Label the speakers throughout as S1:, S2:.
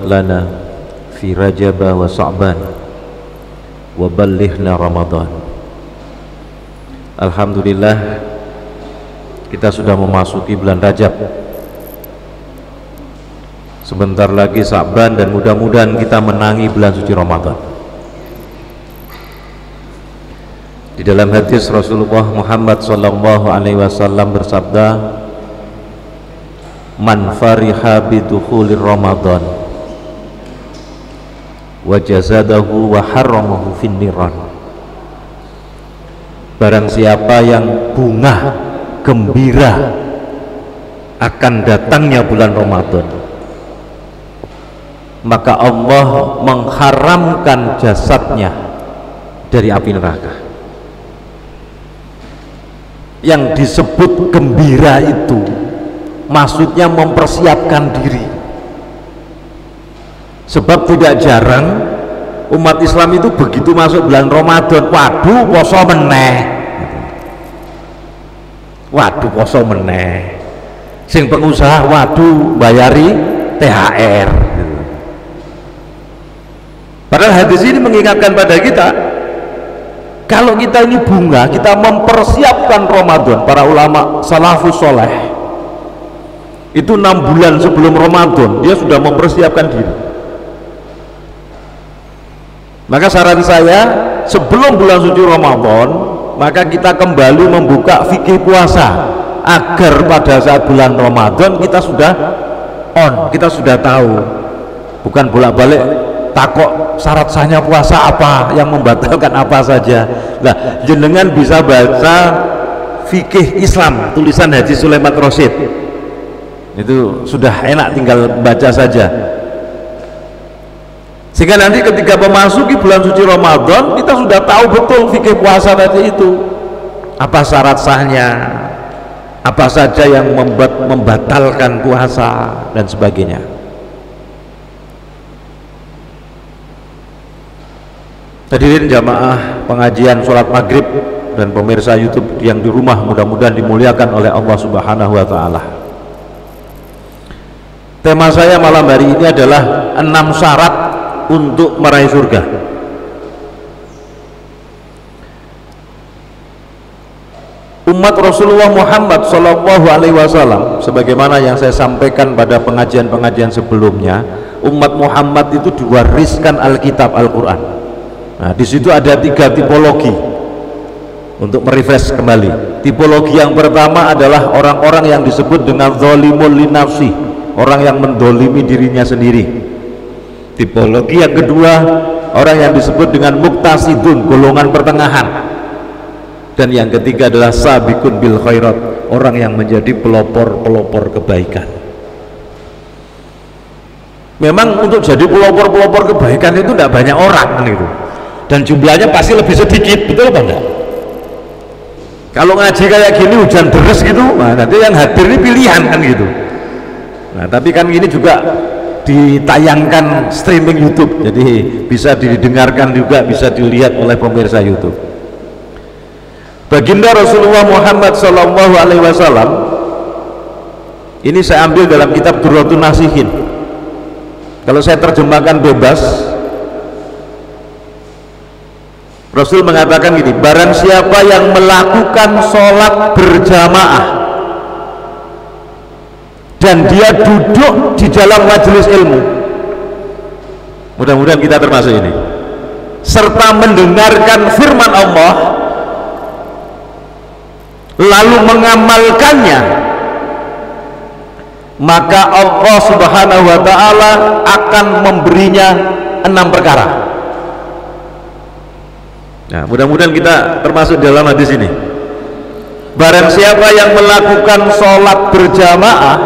S1: lana fi Rajab wa Sya'ban wa ballighna Ramadan. Alhamdulillah, kita sudah memasuki bulan Rajab. Sebentar lagi Sya'ban dan mudah-mudahan kita menangi bulan suci Ramadan. Di dalam hadis Rasulullah Muhammad sallallahu alaihi wasallam bersabda, "Man fariha bidukhulir Ramadan wa jazadahu wa harramahu finniran." Barang siapa yang bunga gembira akan datangnya bulan Ramadan, maka Allah mengharamkan jasadnya dari api neraka. Yang disebut gembira itu maksudnya mempersiapkan diri. Sebab tidak jarang umat Islam itu begitu masuk bulan Ramadan, waduh poso meneh, waduh poso meneh. Sing pengusaha, waduh bayari THR. Padahal hadis ini mengingatkan pada kita, kalau kita ini bunga, kita mempersiapkan Ramadan. Para ulama salafus soleh itu 6 bulan sebelum Ramadan dia sudah mempersiapkan diri. Maka saran saya, sebelum bulan suci Ramadan, maka kita kembali membuka fikih puasa, agar pada saat bulan Ramadan kita sudah on, kita sudah tahu, bukan bolak-balik takok syarat sahnya puasa apa, yang membatalkan apa saja. Nah, jenengan bisa baca fikih Islam tulisan Haji Sulaiman Rosyid, itu sudah enak, tinggal baca saja. Sehingga nanti ketika memasuki bulan suci Ramadan, kita sudah tahu betul fikih puasa tadi itu, apa syarat sahnya, apa saja yang membatalkan puasa dan sebagainya. Hadirin jamaah pengajian sholat maghrib dan pemirsa YouTube yang di rumah, mudah-mudahan dimuliakan oleh Allah Subhanahu wa Ta'ala. Tema saya malam hari ini adalah 6 syarat untuk meraih surga. Umat Rasulullah Muhammad Sallallahu Alaihi Wasallam, sebagaimana yang saya sampaikan pada pengajian-pengajian sebelumnya, umat Muhammad itu diwariskan Alkitab, Al-Quran. Nah, di situ ada 3 tipologi untuk merefresh kembali. Tipologi yang pertama adalah orang-orang yang disebut dengan zalimul linafsi, orang yang mendolimi dirinya sendiri. Tipologi yang kedua, orang yang disebut dengan muktasidun, golongan pertengahan. Dan yang ketiga adalah sabiqun bil khairat, orang yang menjadi pelopor-pelopor kebaikan. Memang untuk jadi pelopor-pelopor kebaikan itu tidak banyak orang kan itu, dan jumlahnya pasti lebih sedikit, betul apa enggak? Kalau ngaji kayak gini hujan deras gitu, nah nanti yang hadir ini pilihan kan gitu. Nah tapi kan ini juga ditayangkan streaming YouTube, jadi bisa didengarkan juga, bisa dilihat oleh pemirsa YouTube. Baginda Rasulullah Muhammad Sallallahu Alaihi Wasallam ini saya ambil dalam kitab Durratun Nasihin. Kalau saya terjemahkan bebas, Rasul mengatakan gini, barang siapa yang melakukan sholat berjamaah dan dia duduk di dalam majelis ilmu, mudah-mudahan kita termasuk ini, serta mendengarkan firman Allah lalu mengamalkannya, maka Allah Subhanahu wa Ta'ala akan memberinya 6 perkara. Nah, mudah-mudahan kita termasuk dalam hadis ini. Barang siapa yang melakukan sholat berjamaah,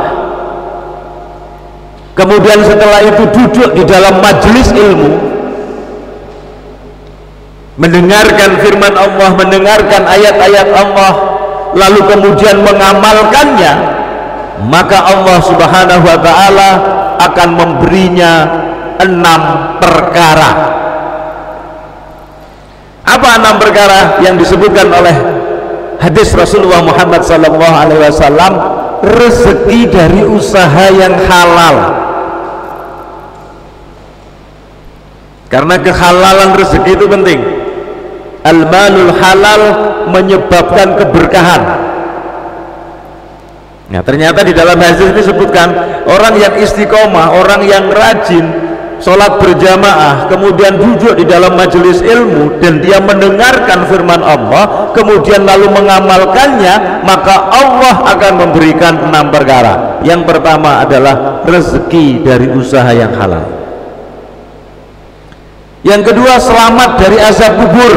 S1: kemudian setelah itu duduk di dalam majelis ilmu, mendengarkan firman Allah, mendengarkan ayat-ayat Allah, lalu kemudian mengamalkannya, maka Allah Subhanahu wa Ta'ala akan memberinya 6 perkara. Apa 6 perkara yang disebutkan oleh hadis Rasulullah Muhammad Sallallahu Alaihi Wasallam? Rezeki dari usaha yang halal. karena kehalalan rezeki itu penting. Al-malul halal menyebabkan keberkahan. Nah, ternyata di dalam hadis ini disebutkan orang yang istiqomah, orang yang rajin sholat berjamaah, kemudian duduk di dalam majelis ilmu dan dia mendengarkan firman Allah, kemudian lalu mengamalkannya, maka Allah akan memberikan 6 perkara. Yang pertama adalah rezeki dari usaha yang halal. Yang kedua, selamat dari azab kubur.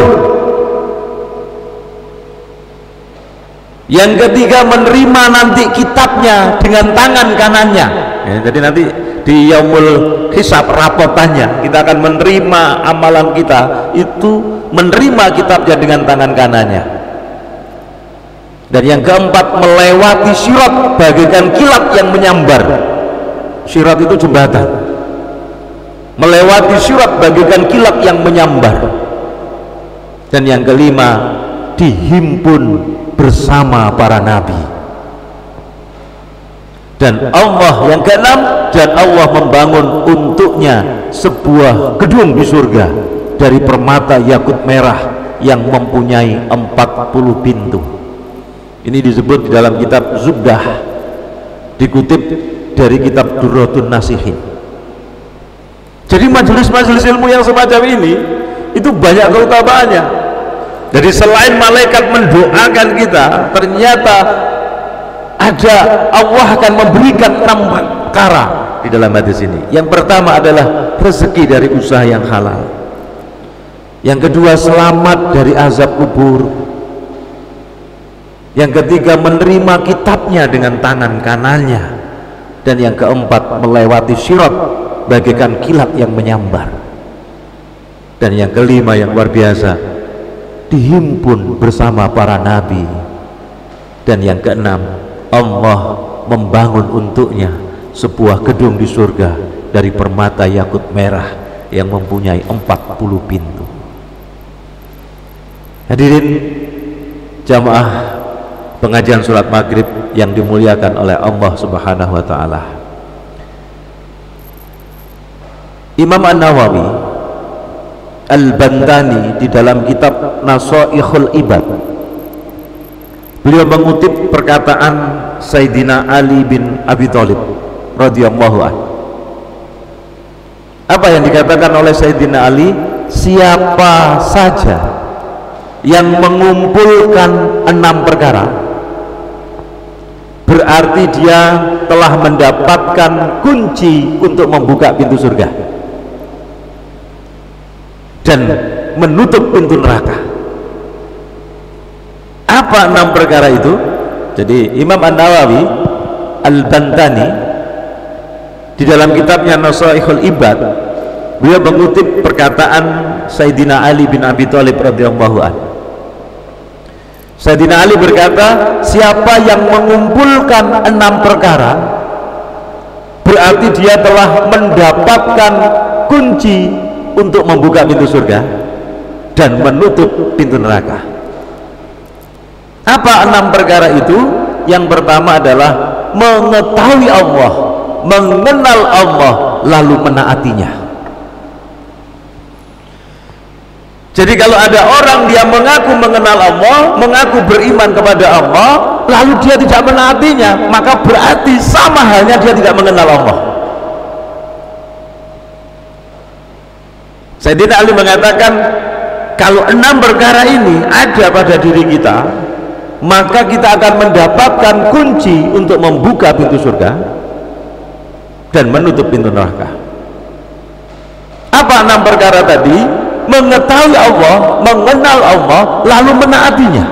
S1: Yang ketiga, menerima nanti kitabnya dengan tangan kanannya. Ya, jadi nanti di yaumul hisab, rapotannya kita akan menerima amalan kita itu, menerima kitabnya dengan tangan kanannya. Dan yang keempat, melewati sirat bagaikan kilat yang menyambar. Sirat itu jembatan. Melewati sirat bagaikan kilat yang menyambar. Dan yang kelima, dihimpun bersama para nabi. Dan Allah, yang keenam, dan Allah membangun untuknya sebuah gedung di surga dari permata yakut merah yang mempunyai 40 pintu. Ini disebut di dalam kitab Zubdah, dikutip dari kitab Durratun Nasihin. Jadi majelis-majelis ilmu yang semacam ini itu banyak keutamaannya. Jadi selain malaikat mendoakan kita, ternyata ada, Allah akan memberikan 6 perkara di dalam hadis ini. Yang pertama adalah rezeki dari usaha yang halal. Yang kedua, selamat dari azab kubur. Yang ketiga, menerima kitabnya dengan tangan kanannya. Dan yang keempat, melewati sirat bagaikan kilat yang menyambar. Dan yang kelima yang luar biasa, dihimpun bersama para nabi. Dan yang keenam, Allah membangun untuknya sebuah gedung di surga dari permata yakut merah yang mempunyai 40 pintu. Hadirin jamaah pengajian sholat maghrib yang dimuliakan oleh Allah Subhanahu wa ta'ala, Imam An-Nawawi Al-Bantani di dalam kitab Nasaihul Ibad, beliau mengutip perkataan Sayyidina Ali bin Abi Thalib radhiyallahu anhu. Apa yang dikatakan oleh Sayyidina Ali? Siapa saja yang mengumpulkan 6 perkara, berarti dia telah mendapatkan kunci untuk membuka pintu surga dan menutup pintu neraka. Apa 6 perkara itu? Jadi Imam An-Nawawi Al-Bantani di dalam kitabnya Nasaihul Ibad, beliau mengutip perkataan Sayyidina Ali bin Abi Thalib radhiyallahu anhu. Sayyidina Ali berkata, siapa yang mengumpulkan 6 perkara, berarti dia telah mendapatkan kunci untuk membuka pintu surga dan menutup pintu neraka. Apa 6 perkara itu? Yang pertama adalah mengetahui Allah, mengenal Allah, lalu menaatinya. Jadi kalau ada orang dia mengaku mengenal Allah, mengaku beriman kepada Allah, lalu dia tidak menaatinya, maka berarti sama halnya dia tidak mengenal Allah. Sayyidina Ali mengatakan, kalau 6 perkara ini ada pada diri kita, maka kita akan mendapatkan kunci untuk membuka pintu surga dan menutup pintu neraka. Apa 6 perkara tadi? Mengetahui Allah, mengenal Allah, lalu menaatinya.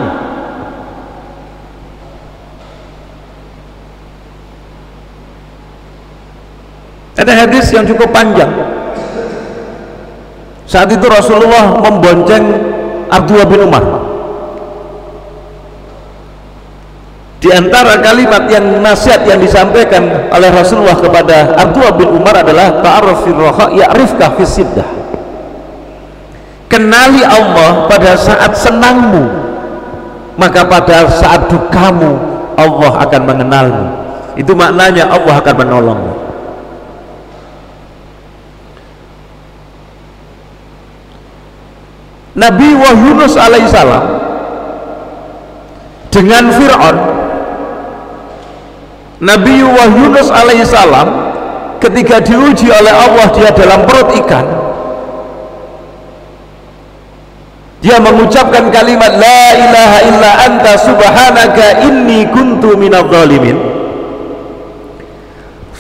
S1: Ada hadis yang cukup panjang. Saat itu Rasulullah membonceng Abdullah bin Umar. Di antara kalimat yang nasihat yang disampaikan oleh Rasulullah kepada Abdullah bin Umar adalah ta'arrafir raha ya'rifka fis siddah. Kenali Allah pada saat senangmu, maka pada saat dukamu Allah akan mengenalmu. Itu maknanya Allah akan menolongmu. Nabi Yunus alaihissalam dengan Fir'aun. Nabi Yunus alaihissalam ketika diuji oleh Allah, dia dalam perut ikan, dia mengucapkan kalimat la ilaha illa anta subhanaka inni kuntu minadh dhalimin.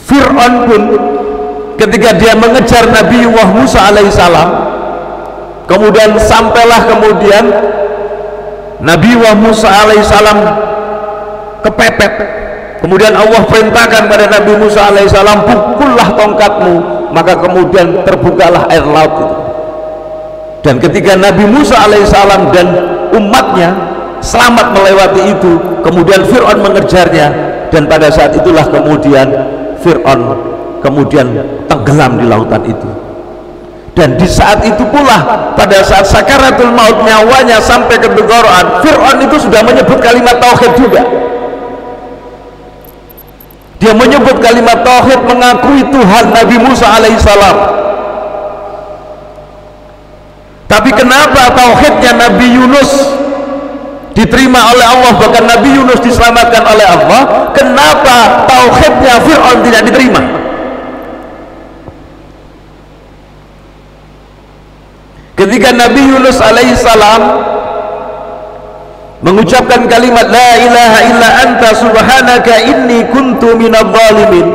S1: Fir'aun pun ketika dia mengejar Nabi Musa alaihissalam, kemudian sampailah kemudian Nabi Musa alaihissalam kepepet, kemudian Allah perintahkan pada Nabi Musa alaihissalam, pukullah tongkatmu, maka kemudian terbukalah air laut itu. Dan ketika Nabi Musa alaihissalam dan umatnya selamat melewati itu, kemudian Fir'aun mengejarnya, dan pada saat itulah kemudian Fir'aun kemudian tenggelam di lautan itu. Dan di saat itu pula, pada saat sakaratul maut, nyawanya sampai ke tenggorokan, Fir'aun itu sudah menyebut kalimat tauhid juga. Dia menyebut kalimat tauhid, mengakui Tuhan Nabi Musa alaihissalam. Tapi kenapa tauhidnya Nabi Yunus diterima oleh Allah, bahkan Nabi Yunus diselamatkan oleh Allah? Kenapa tauhidnya Fir'aun tidak diterima? Ketika Nabi Yunus alaihissalam mengucapkan kalimat la ilaha illa anta subhanaka inni kuntu minadh dhalimin,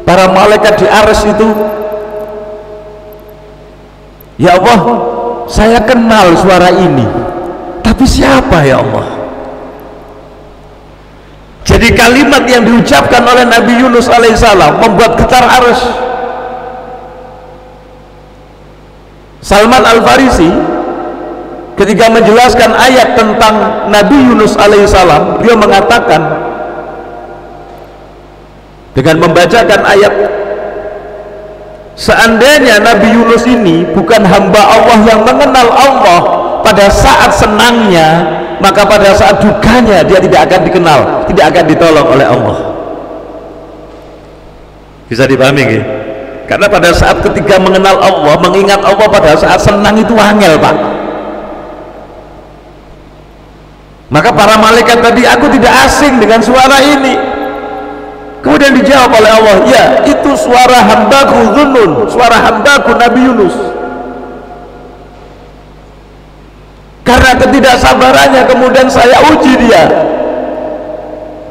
S1: para malaikat di arsy itu, ya Allah, saya kenal suara ini, tapi siapa ya Allah? Jadi kalimat yang diucapkan oleh Nabi Yunus alaihissalam membuat getar arsy. Salman Al-Farisi ketika menjelaskan ayat tentang Nabi Yunus alaihissalam, dia mengatakan dengan membacakan ayat, seandainya Nabi Yunus ini bukan hamba Allah yang mengenal Allah pada saat senangnya, maka pada saat dukanya dia tidak akan dikenal, tidak akan ditolong oleh Allah. Bisa dipahami nggih? Karena pada saat ketika mengenal Allah, mengingat Allah pada saat senang itu angel, Pak. Maka para malaikat tadi, aku tidak asing dengan suara ini. Kemudian dijawab oleh Allah, ya itu suara hambaku Dhunnun, suara hambaku Nabi Yunus. Karena ketidaksabarannya kemudian saya uji dia.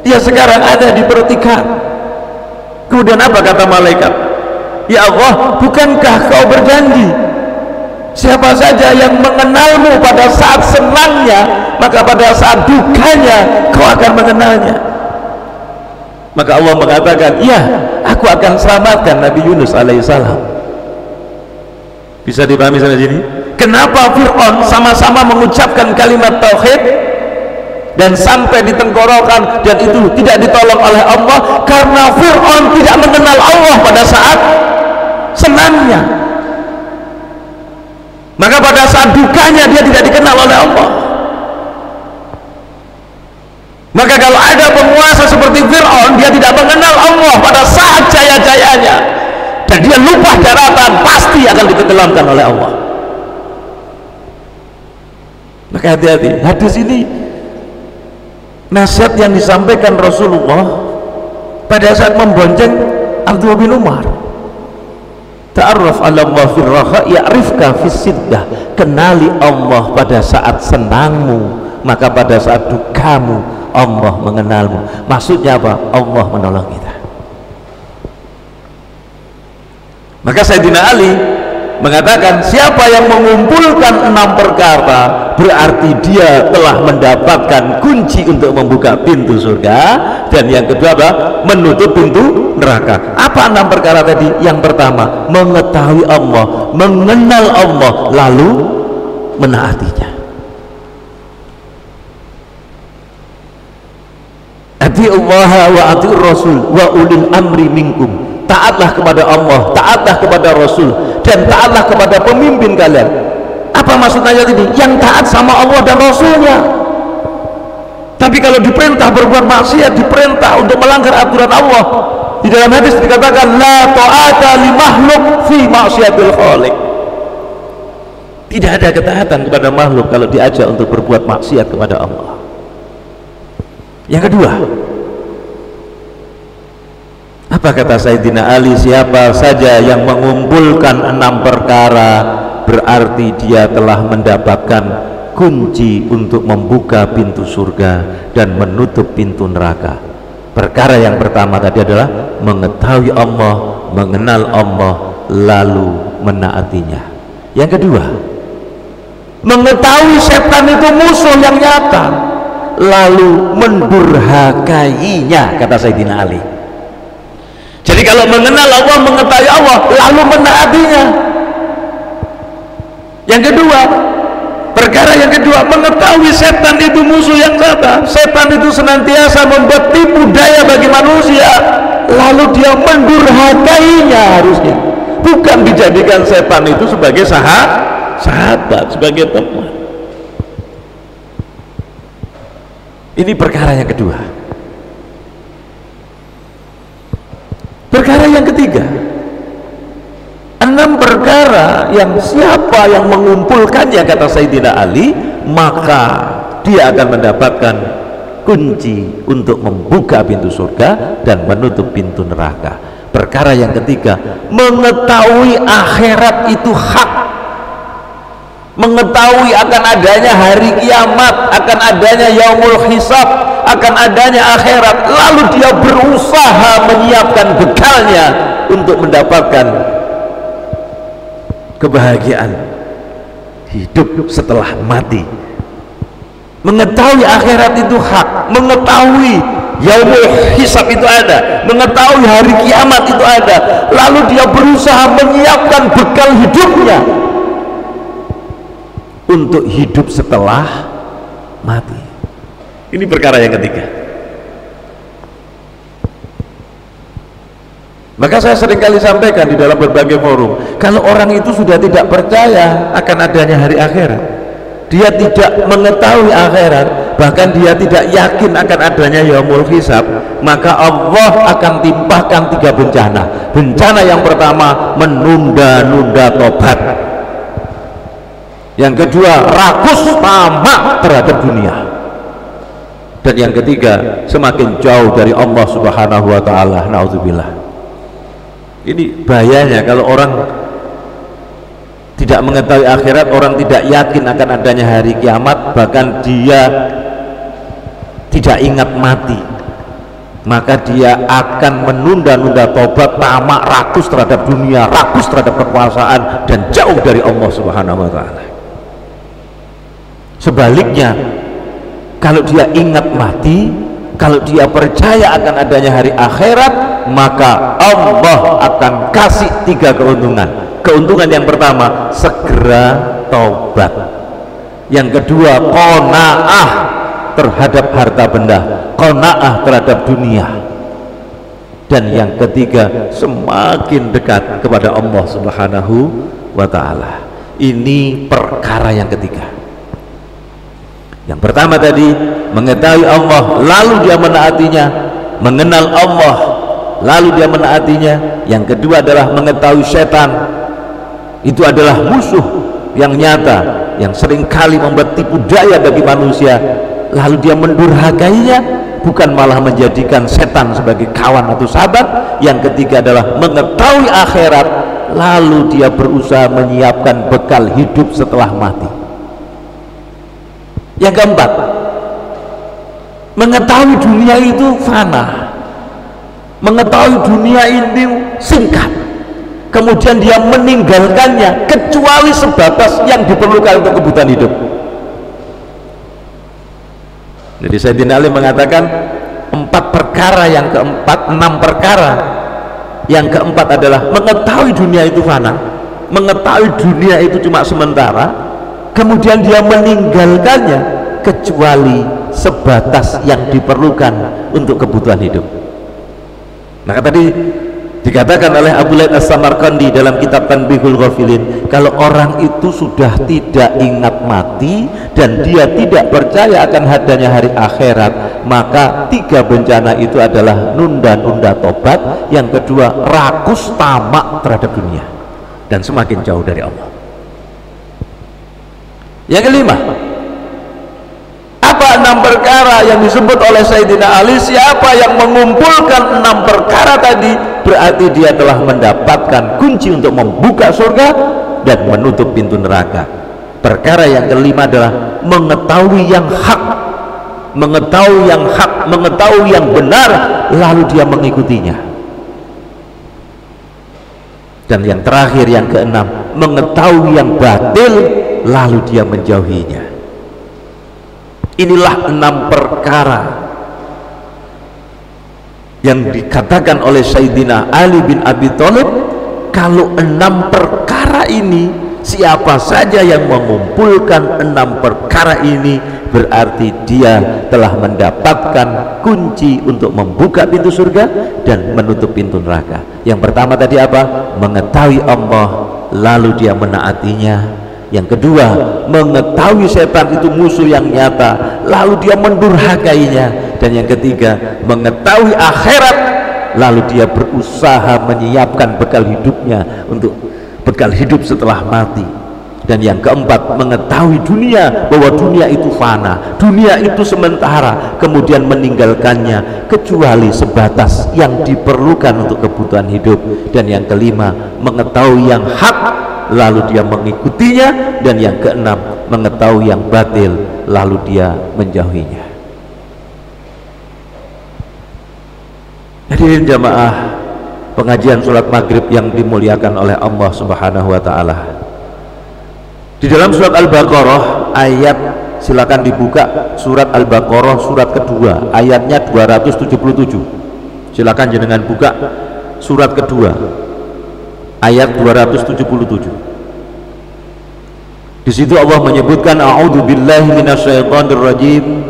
S1: Dia sekarang ada di perut ikan. Kemudian apa kata malaikat? Ya Allah, bukankah kau berjanji siapa saja yang mengenalmu pada saat senangnya, maka pada saat dukanya kau akan mengenalnya. Maka Allah mengatakan, ya aku akan selamatkan Nabi Yunus alaihissalam. Bisa dipahami sampai sini? Kenapa Fir'aun sama-sama mengucapkan kalimat tauhid dan sampai di tenggorokan dan itu tidak ditolong oleh Allah? Karena Fir'aun tidak mengenal Allah pada saat senangnya, maka pada saat dukanya dia tidak dikenal oleh Allah. Maka kalau ada penguasa seperti Fir'aun, dia tidak mengenal Allah pada saat jaya-jayanya dan dia lupa daratan, pasti akan ditenggelamkan oleh Allah. Maka hati-hati. Hadis ini nasihat yang disampaikan Rasulullah pada saat membonceng Abdullah bin Umar. Ta'arraf ala Allah fil raha ya'rifka fis siddah. Kenali Allah pada saat senangmu, maka pada saat dukamu Allah mengenalmu. Maksudnya apa? Allah menolong kita. Maka Sayyidina Ali mengatakan, siapa yang mengumpulkan 6 perkara berarti dia telah mendapatkan kunci untuk membuka pintu surga, dan yang kedua apa? Menutup pintu neraka. Apa 6 perkara tadi? Yang pertama, mengetahui Allah, mengenal Allah, lalu menaatinya. Ati'ullaha wa ati'ur rasul wa ulil amri minkum. Taatlah kepada Allah, taatlah kepada Rasul, dan taatlah kepada pemimpin kalian. Apa maksudnya ini? Yang taat sama Allah dan Rasulnya. Tapi kalau diperintah berbuat maksiat, diperintah untuk melanggar aturan Allah, di dalam hadis dikatakan la ta'ata li makhluk fi maksiatil khaliq. Tidak ada ketaatan kepada makhluk kalau diajak untuk berbuat maksiat kepada Allah. Yang kedua, apa kata Sayyidina Ali? Siapa saja yang mengumpulkan 6 perkara, berarti dia telah mendapatkan kunci untuk membuka pintu surga dan menutup pintu neraka. Perkara yang pertama tadi adalah mengetahui Allah, mengenal Allah, lalu menaatinya. Yang kedua, mengetahui setan itu musuh yang nyata, lalu mendurhakainya, kata Sayyidina Ali. Jadi kalau mengenal Allah, mengetahui Allah, lalu menaatinya. Yang kedua, perkara yang kedua, mengetahui setan itu musuh yang nyata. Setan itu senantiasa membuat tipu daya bagi manusia, lalu dia mendurhakainya. Harusnya bukan dijadikan setan itu sebagai sahabat, sebagai teman. Ini perkara yang kedua. Perkara yang ketiga, 6 perkara yang siapa yang mengumpulkannya, kata Sayyidina Ali, maka dia akan mendapatkan kunci untuk membuka pintu surga dan menutup pintu neraka. Perkara yang ketiga, mengetahui akhirat itu hak, mengetahui akan adanya hari kiamat, akan adanya yaumul hisab, akan adanya akhirat, lalu dia berusaha menyiapkan bekalnya untuk mendapatkan kebahagiaan hidup setelah mati. Mengetahui akhirat itu hak, mengetahui yaumul hisab itu ada, mengetahui hari kiamat itu ada, lalu dia berusaha menyiapkan bekal hidupnya untuk hidup setelah mati. Ini perkara yang ketiga. Maka saya seringkali sampaikan di dalam berbagai forum, kalau orang itu sudah tidak percaya akan adanya hari akhirat, dia tidak mengetahui akhirat, bahkan dia tidak yakin akan adanya yaumul hisab, maka Allah akan timpahkan 3 bencana. Bencana yang pertama, menunda-nunda tobat. Yang kedua, rakus tamak terhadap dunia. Dan yang ketiga, semakin jauh dari Allah Subhanahu wa ta'ala. Na'udzubillah. Ini bahayanya kalau orang tidak mengetahui akhirat, orang tidak yakin akan adanya hari kiamat, bahkan dia tidak ingat mati, maka dia akan menunda-nunda tobat, tamak, rakus terhadap dunia, rakus terhadap kekuasaan, dan jauh dari Allah Subhanahu wa ta'ala. Sebaliknya, kalau dia ingat mati, kalau dia percaya akan adanya hari akhirat, maka Allah akan kasih 3 keuntungan. Keuntungan yang pertama, segera taubat. Yang kedua, qanaah terhadap harta benda, qanaah terhadap dunia. Dan yang ketiga, semakin dekat kepada Allah Subhanahu wa ta'ala. Ini perkara yang ketiga. Yang pertama tadi, mengetahui Allah, lalu dia menaatinya, mengenal Allah, lalu dia menaatinya. Yang kedua adalah mengetahui setan, itu adalah musuh yang nyata, yang seringkali membuat tipu daya bagi manusia, lalu dia mendurhakainya, bukan malah menjadikan setan sebagai kawan atau sahabat. Yang ketiga adalah mengetahui akhirat, lalu dia berusaha menyiapkan bekal hidup setelah mati. Yang keempat, mengetahui dunia itu fana, mengetahui dunia ini singkat, kemudian dia meninggalkannya kecuali sebatas yang diperlukan untuk kebutuhan hidup. Jadi Sayyidina Ali mengatakan 4 perkara, yang keempat 6 perkara. Yang keempat adalah mengetahui dunia itu fana, mengetahui dunia itu cuma sementara, kemudian dia meninggalkannya kecuali sebatas yang diperlukan untuk kebutuhan hidup. Maka tadi dikatakan oleh Abu Laith As-Samarqandi dalam kitab Tanbihul Ghafilin, kalau orang itu sudah tidak ingat mati dan dia tidak percaya akan adanya hari akhirat, maka 3 bencana itu adalah nunda-nunda tobat, yang kedua rakus tamak terhadap dunia, dan semakin jauh dari Allah. Yang kelima, apa 6 perkara yang disebut oleh Sayyidina Ali? Siapa yang mengumpulkan 6 perkara tadi, berarti dia telah mendapatkan kunci untuk membuka surga dan menutup pintu neraka. Perkara yang kelima adalah mengetahui yang hak, mengetahui yang hak, mengetahui yang benar, lalu dia mengikutinya. Dan yang terakhir, yang keenam, mengetahui yang batil, lalu dia menjauhinya. Inilah 6 perkara yang dikatakan oleh Sayyidina Ali bin Abi Thalib, kalau 6 perkara ini, siapa saja yang mengumpulkan 6 perkara ini, berarti dia telah mendapatkan kunci untuk membuka pintu surga dan menutup pintu neraka. Yang pertama tadi apa? Mengetahui Allah, lalu dia menaatinya. Yang kedua, mengetahui setan itu musuh yang nyata, lalu dia mendurhakainya. Dan yang ketiga, mengetahui akhirat, lalu dia berusaha menyiapkan bekal hidupnya untuk bekal hidup setelah mati. Dan yang keempat, mengetahui dunia, bahwa dunia itu fana, dunia itu sementara, kemudian meninggalkannya kecuali sebatas yang diperlukan untuk kebutuhan hidup. Dan yang kelima, mengetahui yang hak, lalu dia mengikutinya. Dan yang keenam, mengetahui yang batil, lalu dia menjauhinya. Hadirin jamaah pengajian sholat maghrib yang dimuliakan oleh Allah Subhanahu wa ta'ala, di dalam surat Al-Baqarah ayat, silakan dibuka surat Al-Baqarah surat kedua ayatnya 277. Silakan jenengan buka surat kedua ayat 277. Di situ Allah menyebutkan, a'udzu billahi minasyaitonir rajim,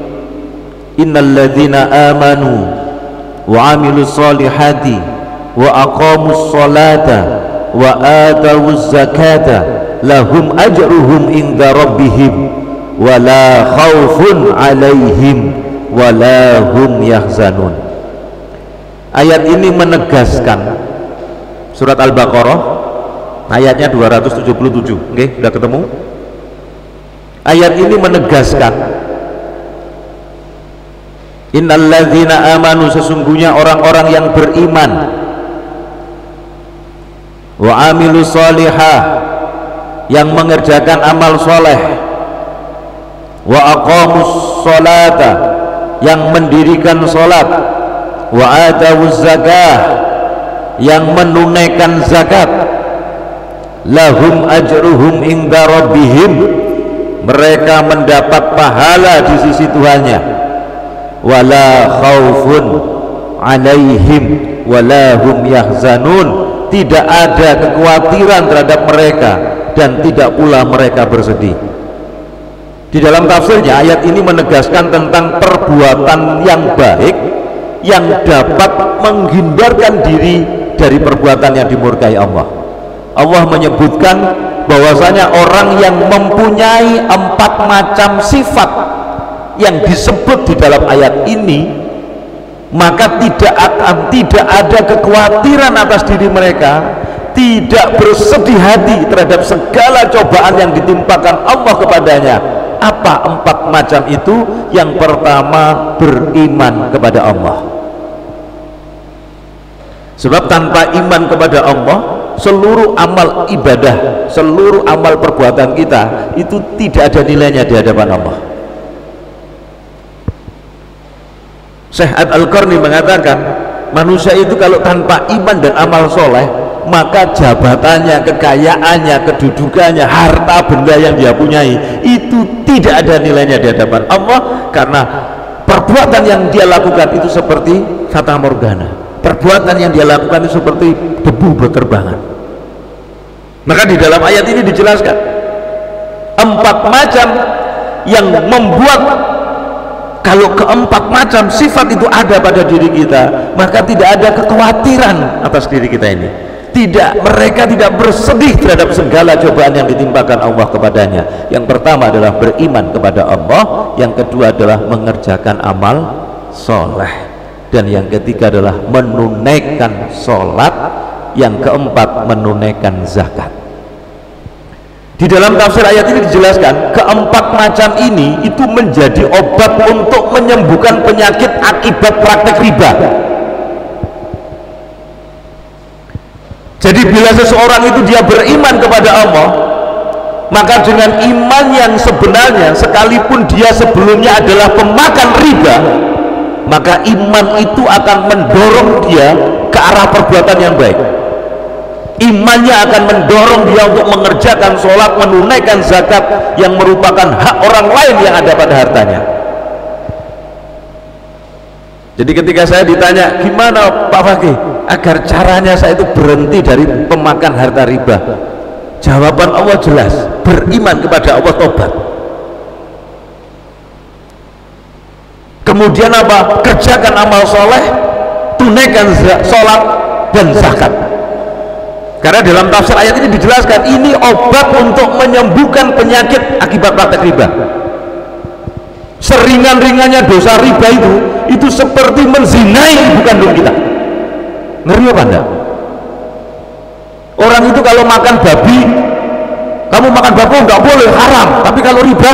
S1: innal ladzina amanu wa 'amilus solihati wa aqamus sholata wa atawuz zakata lahum ajruhum inda rabbihim wa la khaufun 'alaihim wa la hum yahzanun. Ayat ini menegaskan, surat Al-Baqarah ayatnya 277. Oke, sudah ketemu? Ayat ini menegaskan, innalladzina amanu, sesungguhnya orang-orang yang beriman, wa amilus solihah, yang mengerjakan amal soleh, wa aqamus sholata, yang mendirikan sholat, wa atawuz zakah, yang menunaikan zakat, lahum ajruhum inda rabbihim, mereka mendapat pahala di sisi Tuhannya, wala khaufun alaihim wala hum yahzanun, tidak ada kekhawatiran terhadap mereka dan tidak pula mereka bersedih. Di dalam tafsirnya, ayat ini menegaskan tentang perbuatan yang baik yang dapat menghindarkan diri dari perbuatan yang dimurkai Allah. Allah menyebutkan bahwasanya orang yang mempunyai 4 macam sifat yang disebut di dalam ayat ini, maka tidak ada kekhawatiran atas diri mereka, tidak bersedih hati terhadap segala cobaan yang ditimpakan Allah kepadanya. Apa 4 macam itu? Yang pertama, beriman kepada Allah. Sebab tanpa iman kepada Allah, seluruh amal ibadah, seluruh amal perbuatan kita itu tidak ada nilainya di hadapan Allah. Syekh Al-Qarni mengatakan, manusia itu kalau tanpa iman dan amal soleh, maka jabatannya, kekayaannya, kedudukannya, harta benda yang dia punyai itu tidak ada nilainya di hadapan Allah, karena perbuatan yang dia lakukan itu seperti fata morgana, perbuatan yang dia lakukan itu seperti debu berterbangan. Maka di dalam ayat ini dijelaskan 4 macam yang membuat, kalau ke-4 macam sifat itu ada pada diri kita, maka tidak ada kekhawatiran atas diri kita ini. Mereka tidak bersedih terhadap segala cobaan yang ditimpakan Allah kepadanya. Yang pertama adalah beriman kepada Allah, yang kedua adalah mengerjakan amal soleh, dan yang ketiga adalah menunaikan sholat, yang keempat menunaikan zakat. Di dalam tafsir ayat ini dijelaskan keempat macam ini itu menjadi obat untuk menyembuhkan penyakit akibat praktek riba. Jadi bila seseorang itu dia beriman kepada Allah, maka dengan iman yang sebenarnya sekalipun dia sebelumnya adalah pemakan riba, maka iman itu akan mendorong dia ke arah perbuatan yang baik. Imannya akan mendorong dia untuk mengerjakan sholat, menunaikan zakat yang merupakan hak orang lain yang ada pada hartanya. Jadi ketika saya ditanya, gimana Pak Fakih agar caranya saya itu berhenti dari pemakan harta riba, jawaban Allah jelas, beriman kepada Allah, tobat. Kemudian apa? Kerjakan amal soleh, tunaikan sholat dan zakat. Karena dalam tafsir ayat ini dijelaskan ini obat untuk menyembuhkan penyakit akibat praktek riba. Seringan-ringannya dosa riba itu seperti menzinai ibu kandung kita. Ngeri apa enggak? Orang itu kalau makan babi, kamu makan babi enggak boleh, haram. Tapi kalau riba,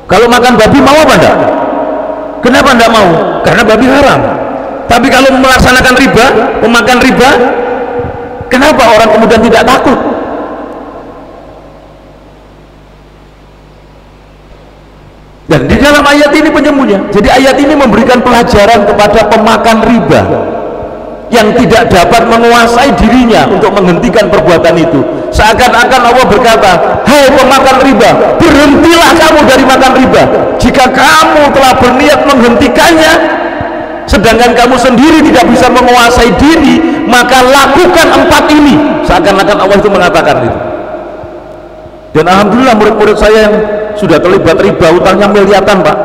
S1: kalau makan babi mau apa enggak? Kenapa enggak mau? Karena babi haram. Tapi kalau melaksanakan riba, memakan riba, kenapa orang kemudian tidak takut? Dan di dalam ayat ini penyembuhnya. Jadi ayat ini memberikan pelajaran kepada pemakan riba yang tidak dapat menguasai dirinya untuk menghentikan perbuatan itu. Seakan-akan Allah berkata, hai pemakan riba, berhentilah kamu dari makan riba. Jika kamu telah berniat menghentikannya, sedangkan kamu sendiri tidak bisa menguasai diri, maka lakukan 4 ini. Seakan-akan Allah itu mengatakan itu. Dan alhamdulillah murid-murid saya yang sudah terlibat riba, utangnya miliaran Pak,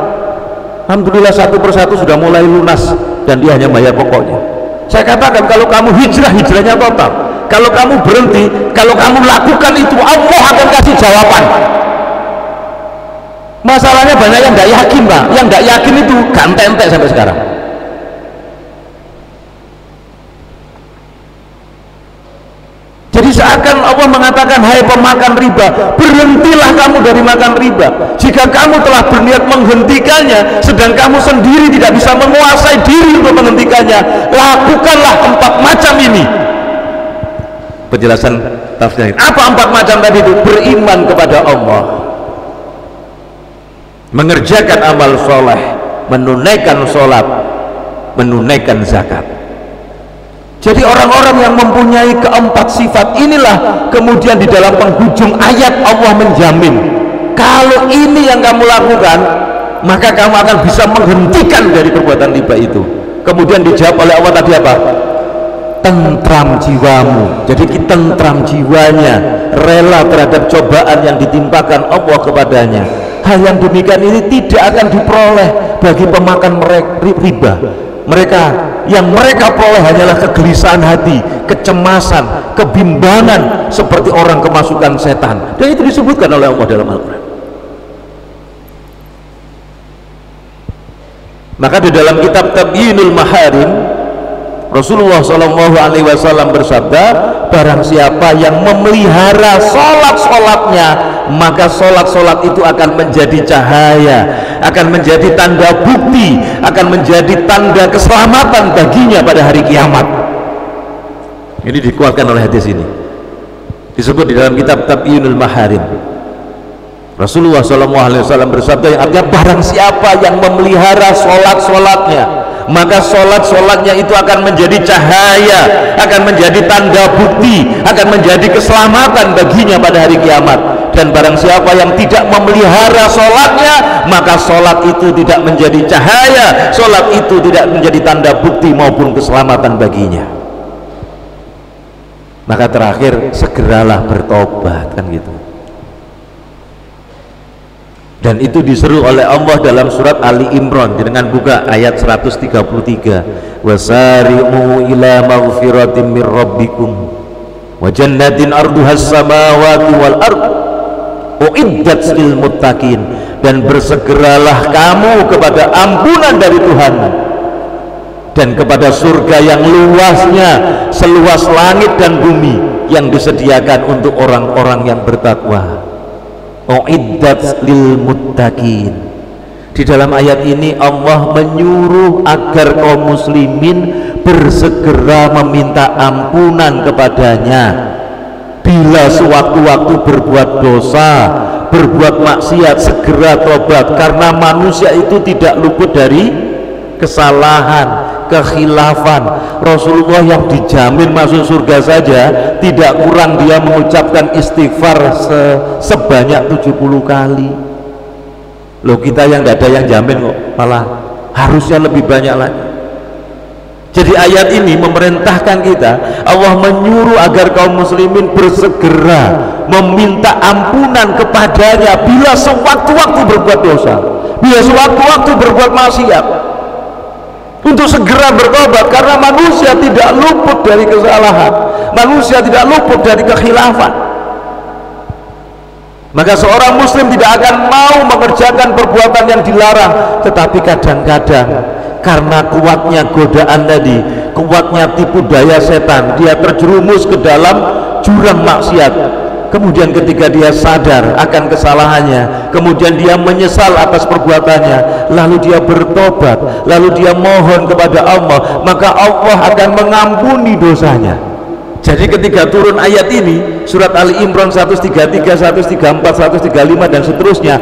S1: alhamdulillah satu persatu sudah mulai lunas dan dia hanya bayar pokoknya. Saya katakan kalau kamu hijrahnya total, kalau kamu berhenti, kalau kamu lakukan itu, Allah akan kasih jawaban. Masalahnya banyak yang tidak yakin Pak, yang tidak yakin itu gantentek sampai sekarang. Jadi seakan Allah mengatakan, hai pemakan riba, berhentilah kamu dari makan riba. Jika kamu telah berniat menghentikannya, sedang kamu sendiri tidak bisa menguasai diri untuk menghentikannya, lakukanlah 4 macam ini. Penjelasan tafsir. Apa 4 macam tadi itu? Beriman kepada Allah, mengerjakan amal soleh, menunaikan sholat, menunaikan zakat. Jadi orang-orang yang mempunyai keempat sifat inilah kemudian di dalam penghujung ayat Allah menjamin kalau ini yang kamu lakukan, maka kamu akan bisa menghentikan dari perbuatan riba itu. Kemudian dijawab oleh Allah tadi apa? Tentram jiwamu. Jadi tentram jiwanya, rela terhadap cobaan yang ditimpakan Allah kepadanya. Hal yang demikian ini tidak akan diperoleh bagi pemakan riba. Mereka yang mereka peroleh hanyalah kegelisahan hati, kecemasan, kebimbangan seperti orang kemasukan setan. Dan itu disebutkan oleh Allah dalam Al-Quran. Maka di dalam kitab Tabyinul Maharim, Rasulullah SAW bersabda, barang siapa yang memelihara sholat-sholatnya, maka sholat-sholat itu akan menjadi cahaya, akan menjadi tanda bukti, akan menjadi tanda keselamatan baginya pada hari kiamat. Ini dikuatkan oleh hadis ini, disebut di dalam kitab Tabyinul Maharim. Rasulullah SAW bersabda yang artinya barang siapa yang memelihara sholat-sholatnya, maka sholat-sholatnya itu akan menjadi cahaya, akan menjadi tanda bukti, akan menjadi keselamatan baginya pada hari kiamat. Dan barang siapa yang tidak memelihara sholatnya, maka sholat itu tidak menjadi cahaya, sholat itu tidak menjadi tanda bukti maupun keselamatan baginya. Maka terakhir, segeralah bertobat, kan gitu. Dan itu diseru oleh Allah dalam surat Ali Imran dengan buka ayat 133, wasari'u ila maghfiratin mir rabbikum wa jannatin arduhas samawati wal ard uiddat lil muttaqin, dan bersegeralah kamu kepada ampunan dari Tuhanmu dan kepada surga yang luasnya seluas langit dan bumi, yang disediakan untuk orang-orang yang bertakwa. Uiddat lil muttaqin. Di dalam ayat ini Allah menyuruh agar kaum muslimin bersegera meminta ampunan kepadanya bila sewaktu-waktu berbuat dosa, berbuat maksiat, segera tobat, karena manusia itu tidak luput dari kesalahan, kekhilafan. Rasulullah yang dijamin masuk surga saja tidak kurang dia mengucapkan istighfar sebanyak 70 kali. Loh, kita yang tidak ada yang jamin kok, malah harusnya lebih banyak lagi. Jadi ayat ini memerintahkan kita, Allah menyuruh agar kaum muslimin bersegera meminta ampunan kepadanya bila sewaktu-waktu berbuat dosa, bila sewaktu-waktu berbuat maksiat, untuk segera bertobat, karena manusia tidak luput dari kesalahan, manusia tidak luput dari kekhilafan. Maka seorang muslim tidak akan mau mengerjakan perbuatan yang dilarang, tetapi kadang-kadang karena kuatnya godaan tadi, kuatnya tipu daya setan, dia terjerumus ke dalam jurang maksiat. Kemudian ketika dia sadar akan kesalahannya, kemudian dia menyesal atas perbuatannya, lalu dia bertobat, lalu dia mohon kepada Allah, maka Allah akan mengampuni dosanya. Jadi ketika turun ayat ini, surat Ali Imran 133, 134, 135 dan seterusnya,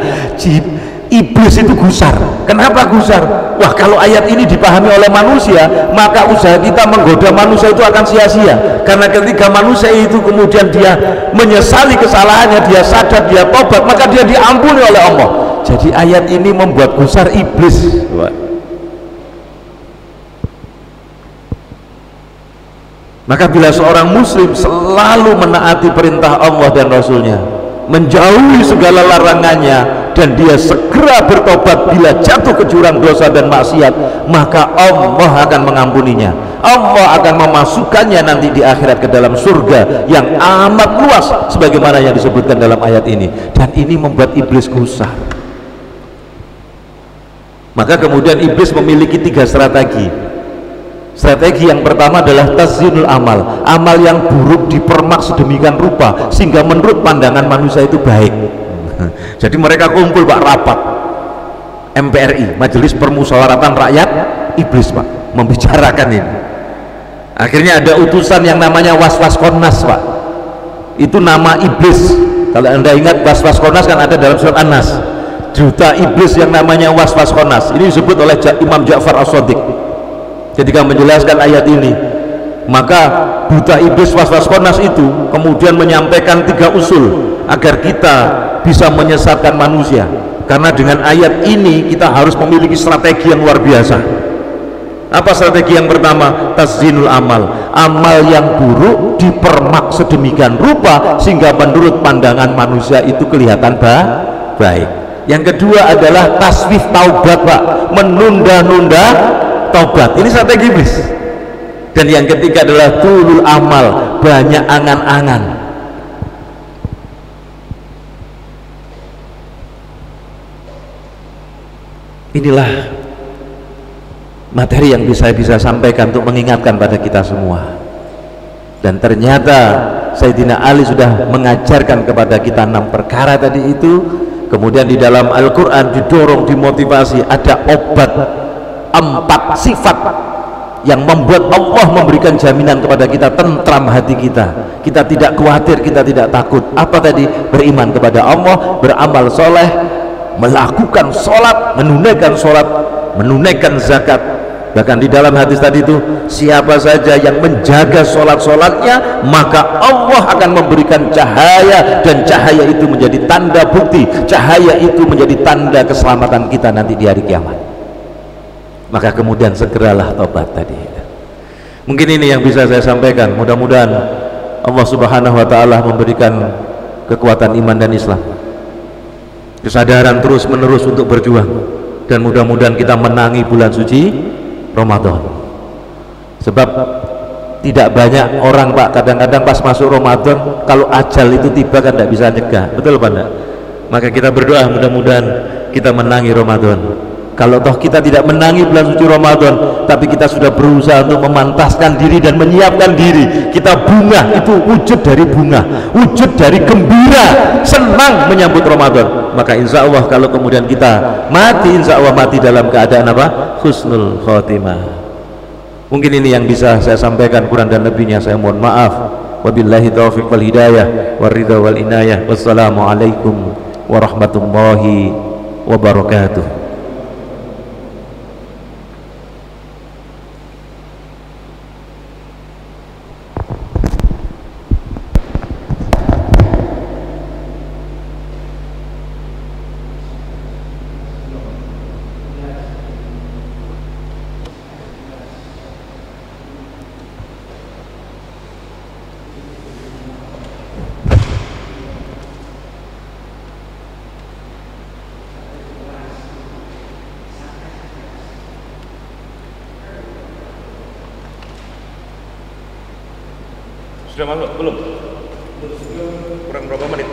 S1: iblis itu gusar. Kenapa gusar? Wah, kalau ayat ini dipahami oleh manusia, maka usaha kita menggoda manusia itu akan sia-sia. Karena ketika manusia itu kemudian dia menyesali kesalahannya, dia sadar, dia tobat, maka dia diampuni oleh Allah. Jadi ayat ini membuat gusar iblis. Maka bila seorang muslim selalu menaati perintah Allah dan Rasulnya, menjauhi segala larangannya, dan dia segera bertobat bila jatuh ke jurang dosa dan maksiat, maka Allah akan mengampuninya. Allah akan memasukkannya nanti di akhirat ke dalam surga yang amat luas sebagaimana yang disebutkan dalam ayat ini. Dan ini membuat iblis gusar. Maka kemudian iblis memiliki 3 strategi. Strategi yang pertama adalah tazyinul amal, amal yang buruk dipermak sedemikian rupa sehingga menurut pandangan manusia itu baik. Jadi mereka kumpul Pak, rapat MPRI, Majelis Permusyawaratan Rakyat Iblis Pak, membicarakan ini. Akhirnya ada utusan yang namanya Was-Was Komnas Pak, itu nama iblis. Kalau Anda ingat Was-Was Komnas kan ada dalam surat An-Nas, juta iblis yang namanya Was-Was Komnas. Ini disebut oleh Imam Ja'far As-Shadiq ketika menjelaskan ayat ini. Maka buta iblis Was-Was Komnas itu kemudian menyampaikan 3 usul agar kita bisa menyesatkan manusia. Karena dengan ayat ini kita harus memiliki strategi yang luar biasa. Apa strategi yang pertama? Tazyinul amal, amal yang buruk dipermak sedemikian rupa sehingga menurut pandangan manusia itu kelihatan baik. Yang kedua adalah taswif taubat Pak, menunda-nunda tobat. Ini strategi iblis. Dan yang ketiga adalah tulul amal, banyak angan-angan. Inilah materi yang bisa sampaikan untuk mengingatkan pada kita semua. Dan ternyata Sayyidina Ali sudah mengajarkan kepada kita 6 perkara tadi itu. Kemudian di dalam Al-Quran didorong, dimotivasi, ada obat 4 sifat yang membuat Allah memberikan jaminan kepada kita, tentram hati kita, kita tidak khawatir, kita tidak takut. Apa tadi? Beriman kepada Allah, beramal soleh, melakukan sholat, menunaikan zakat. Bahkan di dalam hadis tadi itu, siapa saja yang menjaga sholat-sholatnya, maka Allah akan memberikan cahaya, dan cahaya itu menjadi tanda bukti, cahaya itu menjadi tanda keselamatan kita nanti di hari kiamat. Maka kemudian segeralah tobat tadi. Mungkin ini yang bisa saya sampaikan. Mudah-mudahan Allah Subhanahu wa Ta'ala memberikan kekuatan iman dan Islam, kesadaran terus menerus untuk berjuang, dan mudah-mudahan kita menangi bulan suci Ramadan. Sebab tidak banyak orang Pak, kadang-kadang pas masuk Ramadan kalau ajal itu tiba kan tidak bisa nyegah, betul Pak? Maka kita berdoa mudah-mudahan kita menangi Ramadan, Kalau toh kita tidak menangi bulan suci Ramadan, tapi kita sudah berusaha untuk memantaskan diri dan menyiapkan diri, kita bunga, itu wujud dari bunga, wujud dari gembira, senang menyambut Ramadan. Maka insya Allah kalau kemudian kita mati, insya Allah mati dalam keadaan apa? Husnul khotimah. Mungkin ini yang bisa saya sampaikan, kurang dan lebihnya saya mohon maaf. Wabillahi taufiq wal hidayah waridha wal inayah. Wassalamualaikum warahmatullahi wabarakatuh. Sudah masuk? Belum? Kurang berapa menit?